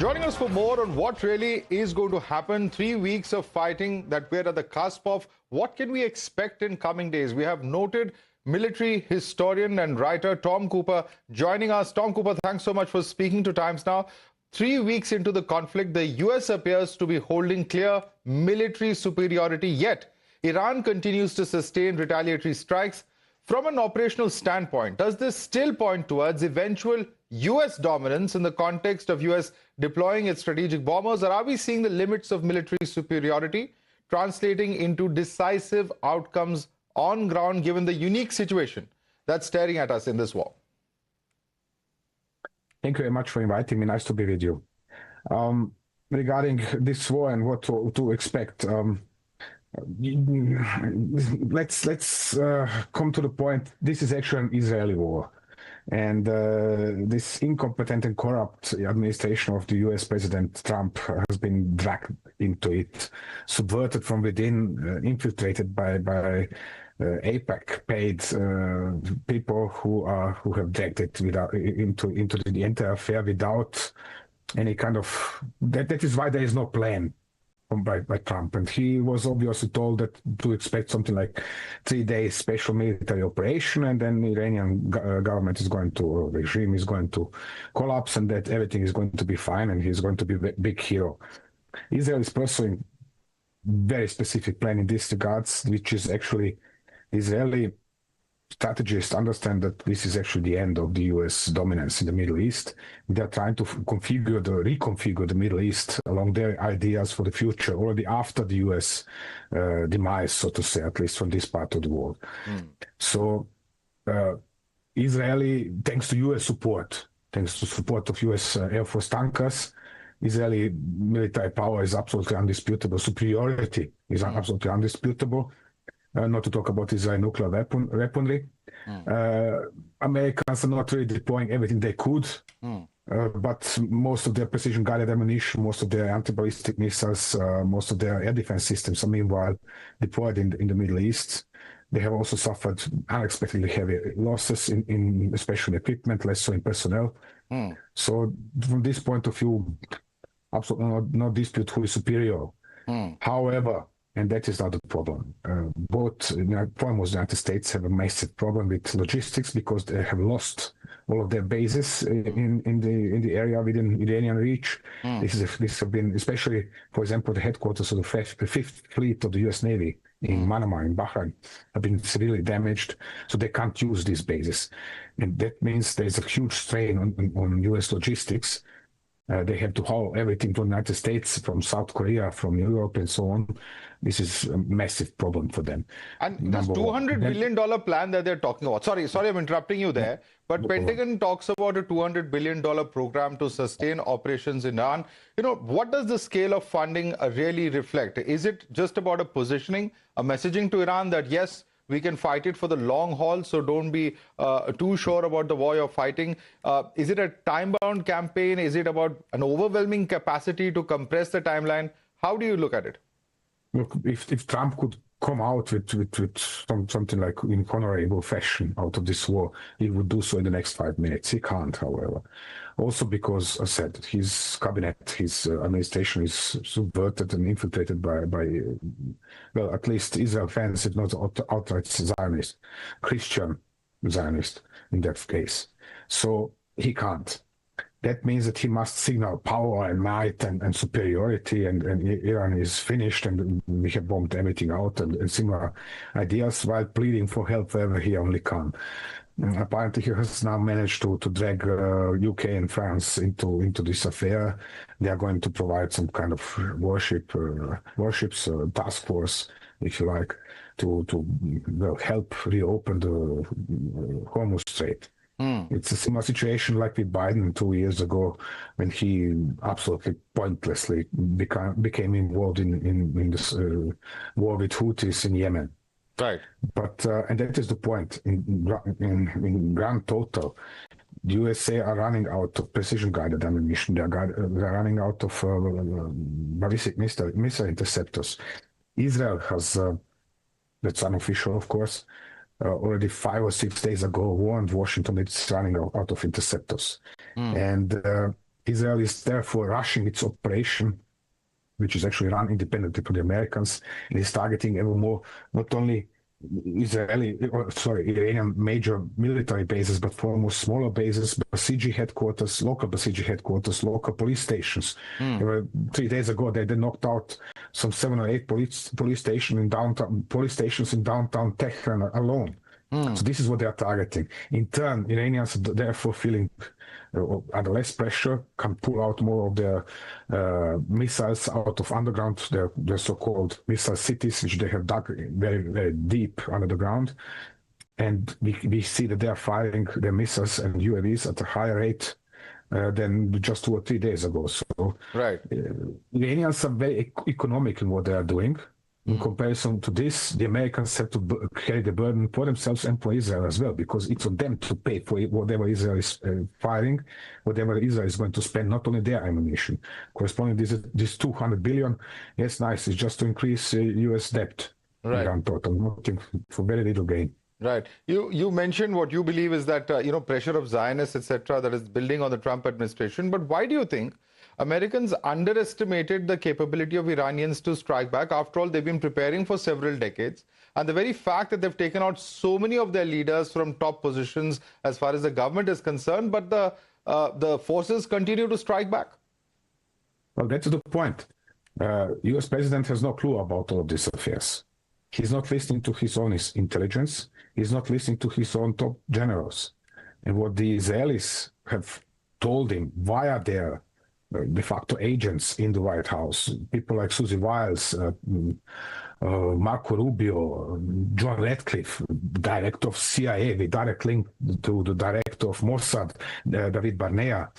Joining us for more on what really is going to happen, 3 weeks of fighting that we're at the cusp of, what can we expect in coming days? We have noted military historian and writer Tom Cooper joining us. Tom Cooper, thanks so much for speaking to Times Now. 3 weeks into the conflict, the US appears to be holding clear military superiority, yet Iran continues to sustain retaliatory strikes. From an operational standpoint, does this still point towards eventual US dominance in the context of US deploying its strategic bombers, or are we seeing the limits of military superiority translating into decisive outcomes on ground given the unique situation that's staring at us in this war? Thank you very much for inviting me. Nice to be with you. Regarding this war and what to expect, let's come to the point. This is actually an Israeli war, and this incompetent and corrupt administration of the US President Trump has been dragged into it, subverted from within, infiltrated by APAC paid people who have dragged it into the entire affair without any kind of that is why there is no plan by Trump, and he was obviously told that to expect something like 3 days special military operation, and then the Iranian government is going to, or regime is going to collapse, and that everything is going to be fine, and he's going to be a big hero. Israel is pursuing very specific plan in this regards, which is actually Israeli strategists understand that this is actually the end of the US dominance in the Middle East. They are trying to reconfigure the Middle East along their ideas for the future, already after the US demise, so to say, at least from this part of the world. So Israeli, thanks to US support, thanks to support of US Air Force tankers, Israeli military power is absolutely undisputable. Superiority is absolutely undisputable. Not to talk about Israeli nuclear weaponry. Americans are not really deploying everything they could, but most of their precision-guided ammunition, most of their anti-ballistic missiles, most of their air defense systems are meanwhile deployed in the Middle East. They have also suffered unexpectedly heavy losses in especially equipment, less so in personnel. So from this point of view, absolutely no dispute who is superior. However, and that is not the problem. Both foremost, the United States have a massive problem with logistics because they have lost all of their bases in the area within Iranian reach. This have been, especially, for example, the headquarters of the Fifth Fleet of the U.S. Navy in Manama, in Bahrain, have been severely damaged, so they can't use these bases, and that means there's a huge strain on U.S. logistics. They have to haul everything from the United States, from South Korea, from Europe, and so on. This is a massive problem for them. And this $200 billion plan that they're talking about, sorry, I'm interrupting you there, but Pentagon talks about a $200 billion program to sustain operations in Iran. You know, what does the scale of funding really reflect? Is it just about a positioning, a messaging to Iran that, yes, we can fight it for the long haul, so don't be too sure about the war you're fighting? Is it a time-bound campaign? Is it about an overwhelming capacity to compress the timeline? How do you look at it? Look, if Trump could come out with something like in honorable fashion out of this war, he would do so in the next 5 minutes. He can't, however. Also because, as I said, his cabinet, his administration is subverted and infiltrated by well, at least Israel fans, if not outright Zionist, Christian Zionist in that case. So he can't. That means that he must signal power and might and superiority, and Iran is finished and we have bombed everything out and similar ideas, while pleading for help wherever he only can. Apparently he has now managed to drag UK and France into this affair. They are going to provide some kind of warships task force, if you like, to help reopen the Hormuz Strait. It's a similar situation like with Biden 2 years ago, when he absolutely pointlessly became involved in this war with Houthis in Yemen. Right. But and that is the point. In grand total, the USA are running out of precision-guided ammunition. They're running out of ballistic missile interceptors. Israel has, that's unofficial, of course, already 5 or 6 days ago warned Washington it's running out of interceptors. And Israel is therefore rushing its operation, which is actually run independently from the Americans, and is targeting ever more not only Iranian major military bases, but foremost smaller bases, Basiji headquarters, local Basiji headquarters, local police stations. 3 days ago, they knocked out some 7 or 8 police stations in downtown Tehran alone. So this is what they are targeting. In turn, Iranians are therefore feeling under less pressure, can pull out more of their missiles out of underground, their so-called missile cities, which they have dug very, very deep under the ground. And we see that they are firing their missiles and UAVs at a higher rate than just 2 or 3 days ago. So Iranians are very economic in what they are doing. In comparison to this, the Americans have to carry the burden for themselves and for Israel as well, because it's on them to pay for whatever Israel is firing, whatever Israel is going to spend, not only their ammunition. Corresponding this 200 billion, yes, nice, it's just to increase U.S. debt. Right. Total, nothing for very little gain. Right. You mentioned what you believe is that, pressure of Zionists, etc., that is building on the Trump administration. But why do you think Americans underestimated the capability of Iranians to strike back? After all, they've been preparing for several decades. And the very fact that they've taken out so many of their leaders from top positions as far as the government is concerned, but the forces continue to strike back. Well, that's the point. U.S. president has no clue about all of these affairs. He's not listening to his own intelligence. He's not listening to his own top generals. And what the Israelis have told him via their de facto agents in the White House, people like Susie Wiles, Marco Rubio, John Ratcliffe, director of CIA, with direct link to the director of Mossad, David Barnea.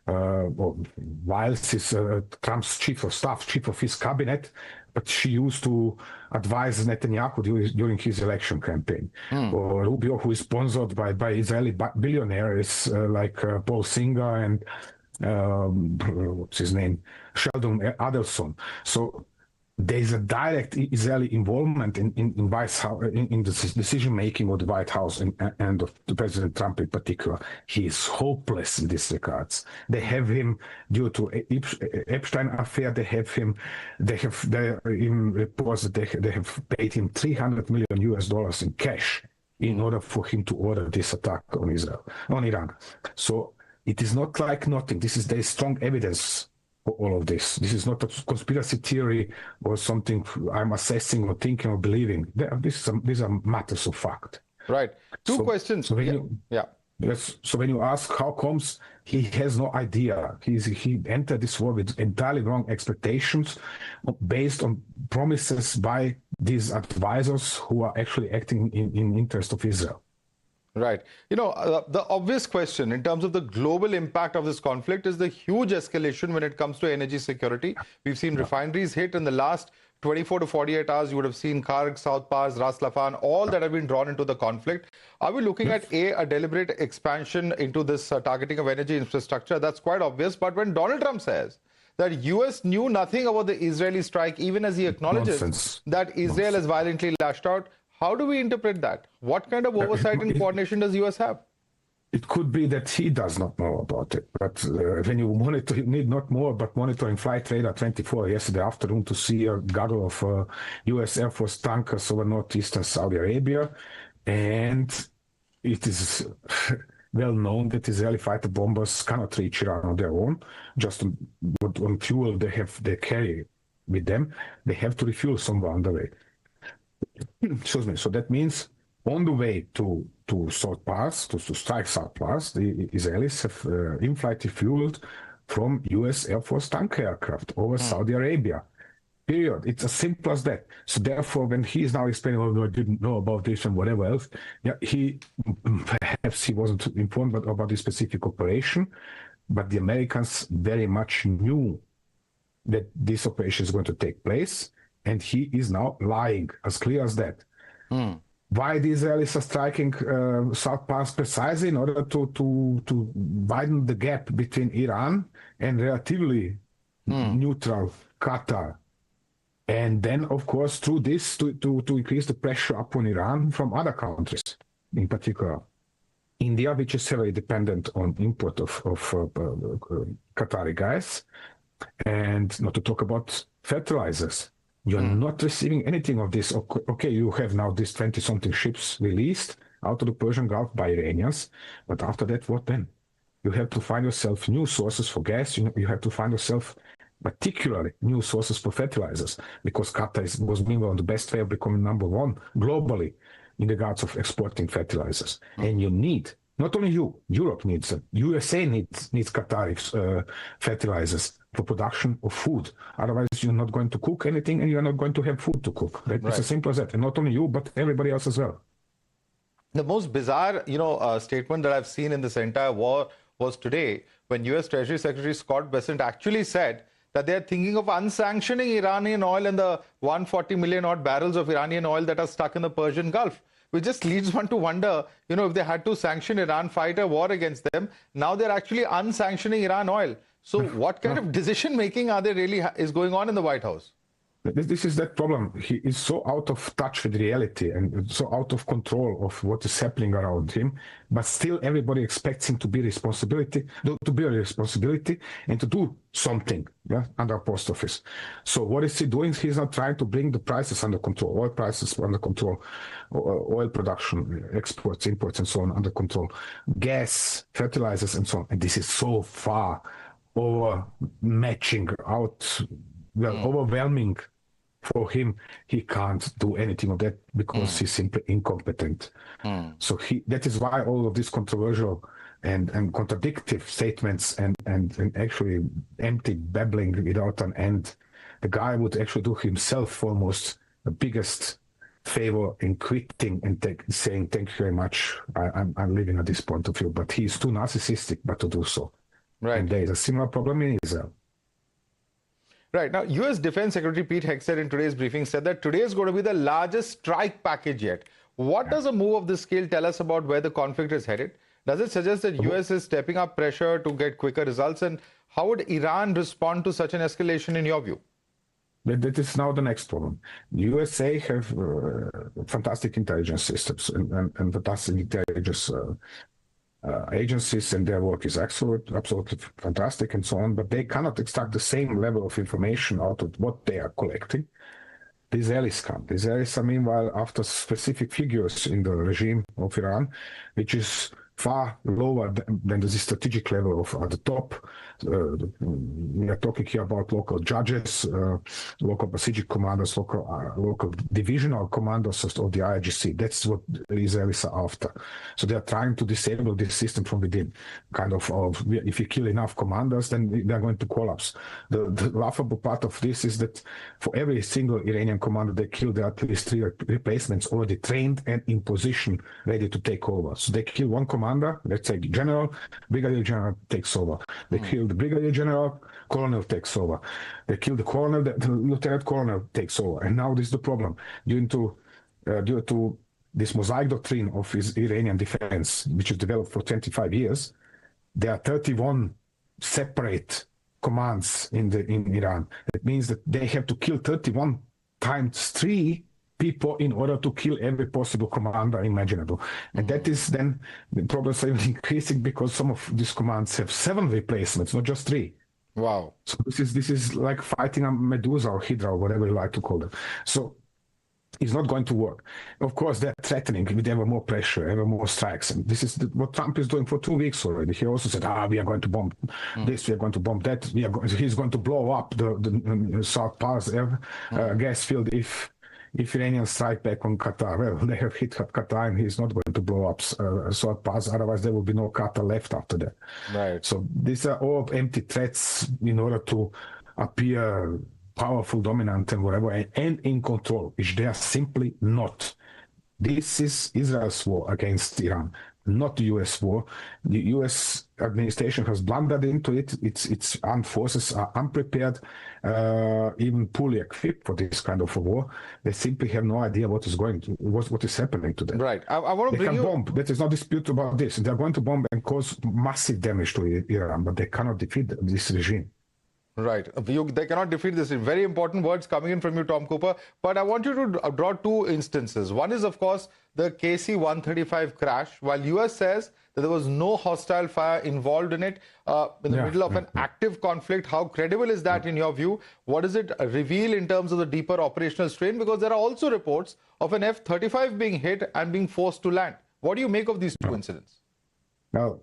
Wiles is Trump's chief of staff, chief of his cabinet, but she used to advise Netanyahu during his election campaign. Or Rubio, who is sponsored by Israeli billionaires like Paul Singer and what's his name, Sheldon Adelson. So there's a direct Israeli involvement in the decision making of the White House and of the President Trump in particular. He is hopeless in this regards. They have him due to Epstein affair. They have in reports that they have paid him $300 million in cash in order for him to order this attack on Iran. So it is not like nothing. There is strong evidence for all of this. This is not a conspiracy theory or something I'm assessing or thinking or believing. These are matters of fact. Right. Two questions. So when you ask how comes, he has no idea. He entered this war with entirely wrong expectations based on promises by these advisors who are actually acting in interest of Israel. Right. The obvious question in terms of the global impact of this conflict is the huge escalation when it comes to energy security. We've seen refineries hit in the last 24 to 48 hours. You would have seen Karg, South Pars, Ras Laffan, all that have been drawn into the conflict. Are we looking at a deliberate expansion into this targeting of energy infrastructure? That's quite obvious. But when Donald Trump says that U.S. knew nothing about the Israeli strike, even as he acknowledges that Israel has violently lashed out, how do we interpret that? What kind of oversight and coordination does U.S. have? It could be that he does not know about it. But when you monitor, you need not more, but monitoring Flight Radar 24 yesterday afternoon to see a gaggle of U.S. Air Force tankers over northeastern Saudi Arabia. And it is well known that Israeli fighter bombers cannot reach Iran on their own. Just on fuel they carry with them, they have to refuel somewhere on the way. Excuse me. So that means on the way to South Pars, to strike South Pars, the Israelis have in-flight refueled from U.S. Air Force tank aircraft over Saudi Arabia. Period. It's as simple as that. So therefore, when he is now explaining, oh, no, I didn't know about this and whatever else, perhaps he wasn't informed about this specific operation, but the Americans very much knew that this operation is going to take place. And he is now lying, as clear as that. Why the Israelis are striking South Pars precisely in order to widen the gap between Iran and relatively neutral Qatar. And then, of course, through this, to increase the pressure upon Iran from other countries in particular. India, which is heavily dependent on import of Qatari gas, and not to talk about fertilizers. You're not receiving anything of this. Okay, you have now these 20-something ships released out of the Persian Gulf by Iranians, but after that, what then? You have to find yourself new sources for gas. You have to find yourself particularly new sources for fertilizers, because Qatar was meanwhile on the best way of becoming #1 globally in regards of exporting fertilizers. And you need, not only Europe needs them. USA needs Qatari fertilizers for production of food. Otherwise, you're not going to cook anything and you're not going to have food to cook. It's as simple as that. And not only you, but everybody else as well. The most bizarre, statement that I've seen in this entire war was today when U.S. Treasury Secretary Scott Bessent actually said that they're thinking of unsanctioning Iranian oil and the 140 million odd barrels of Iranian oil that are stuck in the Persian Gulf, which just leads one to wonder, if they had to sanction Iran, fight a war against them, now they're actually unsanctioning Iran oil. So what kind of decision-making are they really is going on in the White House? This is that problem. He is so out of touch with reality and so out of control of what is happening around him, but still everybody expects him to be a responsibility and to do something under post office. So what is he doing? He's not trying to bring the prices under control, oil prices under control, oil production, exports, imports, and so on under control, gas, fertilizers, and so on. And this is so far over matching out, overwhelming for him. He can't do anything of that because he's simply incompetent. So that is why all of these controversial and contradictive statements and actually empty babbling without an end. The guy would actually do himself almost the biggest favor in quitting and saying, thank you very much, I'm leaving at this point of view. But he's too narcissistic but to do so. Right. And there is a similar problem in Israel. Right. Now, U.S. Defense Secretary Pete Hegseth in today's briefing said that today is going to be the largest strike package yet. What does a move of this scale tell us about where the conflict is headed? Does it suggest that U.S. is stepping up pressure to get quicker results? And how would Iran respond to such an escalation in your view? That is now the next problem. The USA have fantastic intelligence systems and fantastic intelligence agencies, and their work is absolutely fantastic and so on, but they cannot extract the same level of information out of what they are collecting. The Israelis can't. The Israelis are meanwhile after specific figures in the regime of Iran, which is far lower than the strategic level of at the top. We are talking here about local judges, local strategic commanders, local divisional commanders of the IRGC. That's what the Israelis are after. So they are trying to disable this system from within. If you kill enough commanders, then they are going to collapse. The laughable part of this is that for every single Iranian commander they kill, there are at least 3 replacements already trained and in position, ready to take over. So they kill one commander, let's say general, brigadier general takes over. They kill the brigadier general, colonel takes over. They kill the colonel, the lieutenant colonel takes over. And now this is the problem. Due to this mosaic doctrine of Iranian defense, which is developed for 25 years, there are 31 separate commands in Iran. That means that they have to kill 31 times 3 people in order to kill every possible commander imaginable. And that is then the problems are increasing because some of these commands have 7 replacements, not just 3. Wow. So this is like fighting a Medusa or Hydra or whatever you like to call them. So it's not going to work. Of course, they're threatening with ever more pressure, ever more strikes. And this is what Trump is doing for 2 weeks already. He also said, we are going to bomb this, we are going to bomb that. He's going to blow up the South Pass gas field if Iranians strike back on Qatar. Well, they have hit Qatar and he's not going to blow up South Pass. Otherwise, there will be no Qatar left after that. Right. So these are all empty threats in order to appear powerful, dominant, and whatever, and in control, which they are simply not. This is Israel's war against Iran, not the U.S. war. The U.S. administration has blundered into it. Its armed forces are unprepared, even poorly equipped for this kind of a war. They simply have no idea what is happening to them. Right. I want to bring you... bomb. There is no dispute about this. They are going to bomb and cause massive damage to Iran, but they cannot defeat this regime. Right. They cannot defeat this. Very important words coming in from you, Tom Cooper. But I want you to draw two instances. One is, of course, the KC-135 crash. While US says that there was no hostile fire involved in it, in the middle of an active conflict, how credible is that in your view? What does it reveal in terms of the deeper operational strain? Because there are also reports of an F-35 being hit and being forced to land. What do you make of these two incidents? Now,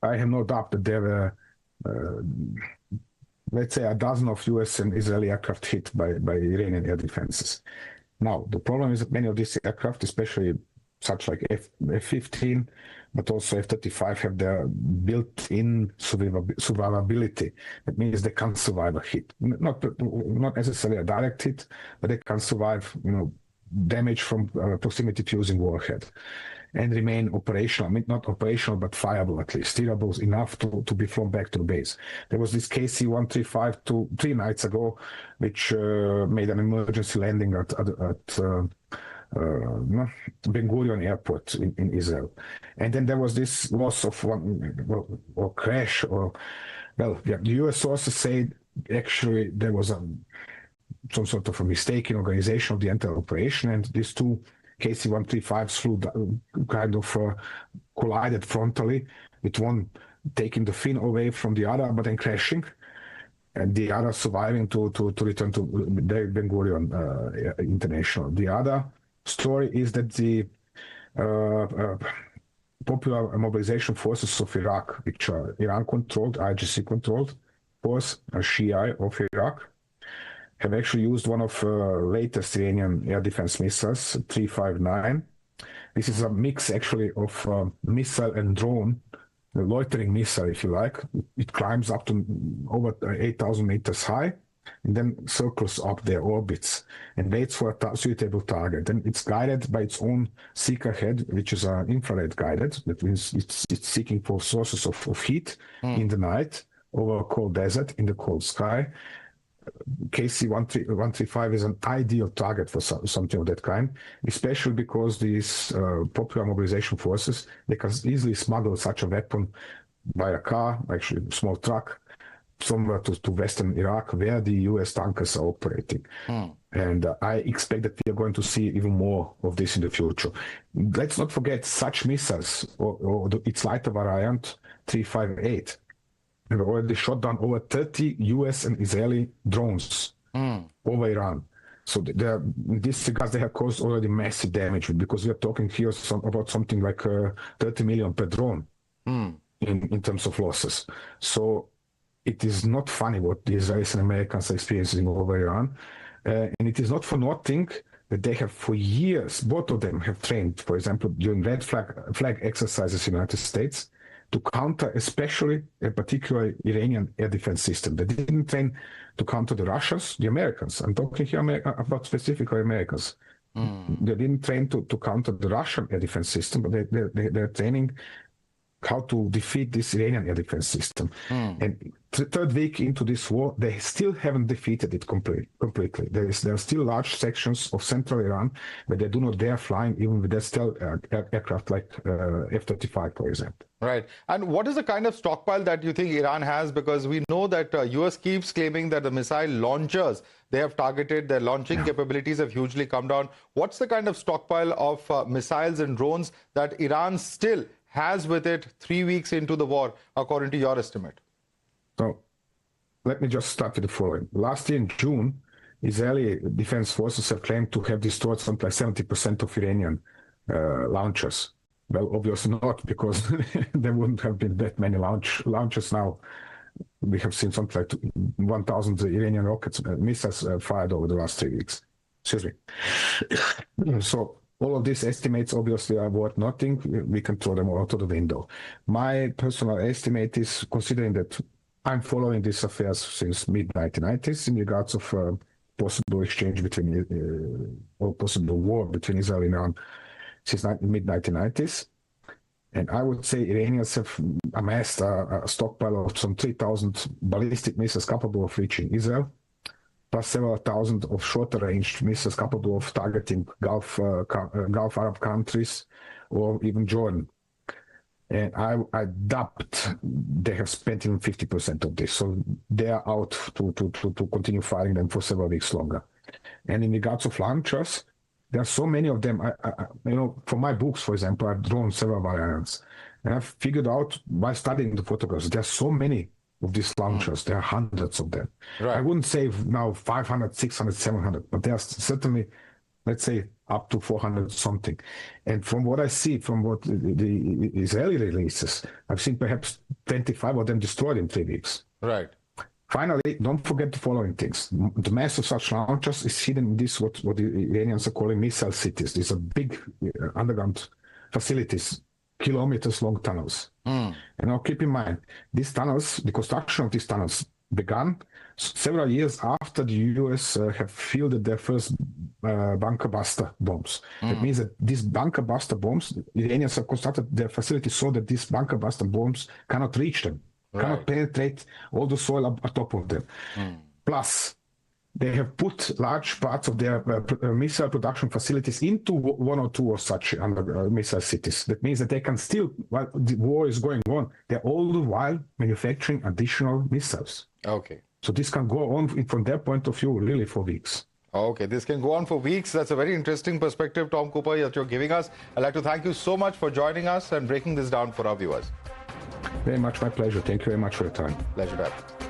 I have no doubt that there were let's say a dozen of US and Israeli aircraft hit by Iranian air defenses. Now, the problem is that many of these aircraft, especially such like F-15, but also F-35, have their built-in survivability. That means they can survive a hit. Not necessarily a direct hit, but they can survive, damage from proximity fusing warhead and remain operational. I mean, not operational, but fireable at least, steerable enough to be flown back to the base. There was this KC-135 3 nights ago, which made an emergency landing at Ben Gurion Airport in Israel. And then there was this loss of one, or crash, the US sources say actually there was some sort of a mistake in organization of the entire operation, and these two KC-135s collided frontally, with one taking the fin away from the other, but then crashing, and the other surviving to return to Ben Gurion International. The other story is that the Popular Mobilization Forces of Iraq, which are Iran-controlled, IGC-controlled force, Shia of Iraq, have actually used one of latest Iranian air defense missiles, 359. This is a mix actually of missile and drone, a loitering missile, if you like. It climbs up to over 8,000 meters high and then circles up their orbits and waits for a suitable target. And it's guided by its own seeker head, which is infrared guided. That means it's seeking for sources of heat in the night over a cold desert in the cold sky. KC-135 is an ideal target for something of that kind, especially because these Popular Mobilization Forces, they can easily smuggle such a weapon by a car, actually a small truck, somewhere to western Iraq, where the US tankers are operating. And I expect that we are going to see even more of this in the future. Let's not forget such missiles, or its lighter variant, 358. Have already shot down over 30 US and Israeli drones over Iran. So in this regard, they have caused already massive damage, because we are talking here about something like 30 million per drone in terms of losses. So it is not funny what the Israelis and Americans are experiencing over Iran. And it is not for nothing that they have for years, both of them have trained, for example, during red flag exercises in the United States, to counter especially a particular Iranian air defense system. They didn't train to counter the Russians, the Americans. I'm talking here about specifically Americans. They didn't train to counter the Russian air defense system, but they're training how to defeat this Iranian air defense system. And third week into this war, they still haven't defeated it completely. There are still large sections of central Iran where they do not dare flying, even with their stealth aircraft like F-35, for example. Right. And what is the kind of stockpile that you think Iran has? Because we know that US keeps claiming that the missile launchers they have targeted, their launching capabilities have hugely come down. What's the kind of stockpile of missiles and drones that Iran still has with it 3 weeks into the war, according to your estimate? So let me just start with the following. Last year in June, Israeli defense forces have claimed to have destroyed something like 70% of Iranian launchers. Well, obviously not, because there wouldn't have been that many launchers now. We have seen something like 1,000 Iranian rockets, missiles fired over the last 3 weeks. Excuse me. So all of these estimates obviously are worth nothing. We can throw them out of the window. My personal estimate is, considering that I'm following these affairs since mid-1990s in regards of possible exchange between, or possible war between Israel and Iran since mid-1990s. And I would say Iranians have amassed a stockpile of some 3,000 ballistic missiles capable of reaching Israel, plus several thousand of shorter-range missiles capable of targeting Gulf Arab countries or even Jordan. And I doubt they have spent even 50% of this. So they are out to continue firing them for several weeks longer. And in regards of launchers, there are so many of them. From my books, for example, I've drawn several variants. And I've figured out by studying the photographs, there are so many of these launchers. There are hundreds of them. Right. I wouldn't say now 500, 600, 700, but there are certainly, let's say, up to 400 something. And from what I see, from what the Israeli releases, I've seen perhaps 25 of them destroyed in 3 weeks. Right. Finally, don't forget the following things. The mass of such launchers is hidden in this, what the Iranians are calling missile cities. These are big underground facilities, kilometers long tunnels. And now keep in mind, these tunnels, the construction of these tunnels began several years after the US have fielded their first bunker buster bombs. That means that these bunker buster bombs, the Iranians have constructed their facilities so that these bunker buster bombs cannot reach them, cannot penetrate all the soil up atop of them. Plus, they have put large parts of their missile production facilities into one or two of such missile cities. That means that they can still, while the war is going on, they're all the while manufacturing additional missiles. Okay. So this can go on, from their point of view, really for weeks. Okay, this can go on for weeks. That's a very interesting perspective, Tom Cooper, that you're giving us. I'd like to thank you so much for joining us and breaking this down for our viewers. Very much my pleasure. Thank you very much for your time. Pleasure to have you.